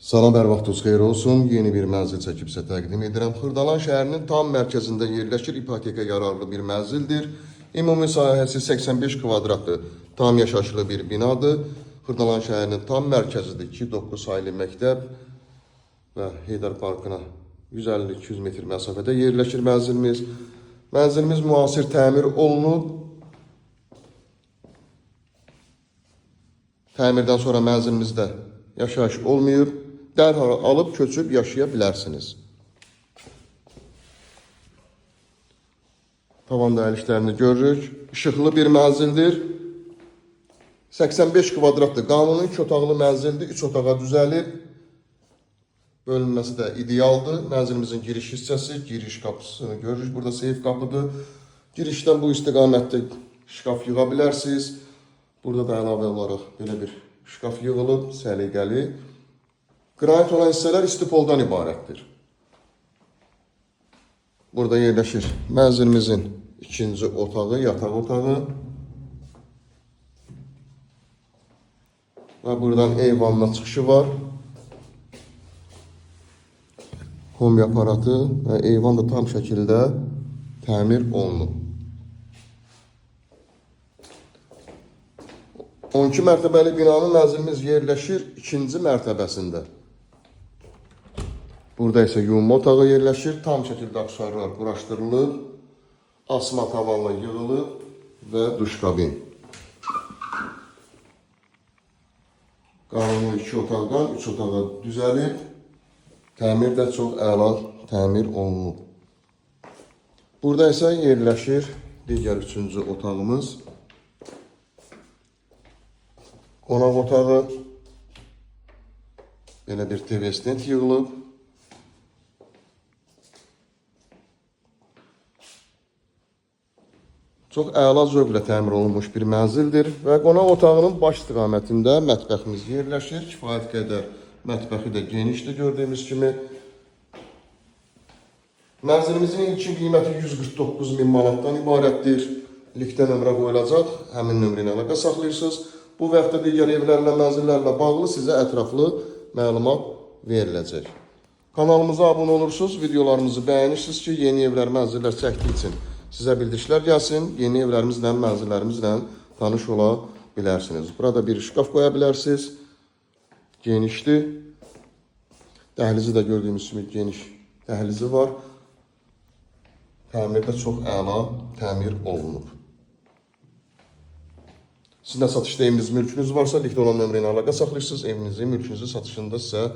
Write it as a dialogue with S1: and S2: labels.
S1: Salam, hər vaxtınız xeyir olsun. Yeni bir mənzil çəkib sizə təqdim edirəm. Xırdalan şəhərinin tam mərkəzində yerləşir, ipoteka yararlı bir mənzildir. Ümumi sahəsi 85 kvadratlı, tam yaşayışlı bir binadır. Xırdalan şəhərinin tam mərkəzidir. 2-9 saylı məktəb və Heydər Parkına 150-200 metr məsafədə yerləşir mənzilimiz. Mənzilimiz müasir təmir olunub. Təmirdən sonra mənzilimizdə yaşayış olmuyor. Dərhal alıb köçüb yaşaya bilərsiniz. Tavan dəyişikliklərini görürük. İşıqlı bir mənzildir. 85 kvadratlı qanuni 2 otaqlı mənzildir. 3 otağa düzəlib. Bölünməsi də idealdır. Mənzilimizin giriş hissəsi, giriş qapısını görürük. Burada seyf qapıdır. Girişdən bu istiqamətdə şkaf yığa bilərsiniz. Burada da əlavə olaraq belə bir şkaf yığılıb, səliqəli. Qranit olan hissələr istipoldan ibarətdir. Burada yerləşir mənzilimizin ikinci otağı, yataq otağı. Və buradan eyvanla çıxışı var. Kombi aparatı və eyvan da tam şəkildə təmir olunub. 12 mərtəbəli binanın mənzilimiz yerləşir ikinci mərtəbəsində. Burada isə yuyunma otağı yerləşir. Tam şəkildə aksesuarlar quraşdırılıb. Asma tavanla yığılıb və duş kabin. Qanuni 2 otaqdan 3 otağa düzəlib. Təmir də çox əla təmir olunub. Burada isə yerləşir digər 3-cü otağımız. Qonaq otağı. Belə bir TV stand yığılıb. Çox əla zövqlə təmir olunmuş bir mənzildir və qonaq otağının baş istiqamətində mətbəximiz yerləşir. Kifayət qədər mətbəxi də genişdir gördüyümüz kimi. Mənzilimizin ilkin qiyməti 149 min manatdan ibarətdir. Linkdə nömrə qoyulacaq, həmin nömrə ilə əlaqə saxlayırsınız. Bu və yaxud da digər evlərlə, mənzillərlə bağlı sizə ətraflı məlumat veriləcək. Kanalımıza abunə olursunuz, videolarımızı bəyənirsiniz ki, yeni evlər, mənzillər çəkdiyi üçün sizə bildirişlər gəlsin, yeni evlərimizlə, mənzillərimizlə tanış ola bilərsiniz. Burada bir şkaf qoya bilərsiniz. Genişdir. Dəhlizi də gördüyümüz kimi geniş dəhlizi var. Təmirdə çox əla təmir olunub. Sizin də satışda eviniz, mülkünüz varsa, linkdə olan nömrə ilə əlaqə saxlayırsınız. Evinizi, mülkünüzü satışında sizə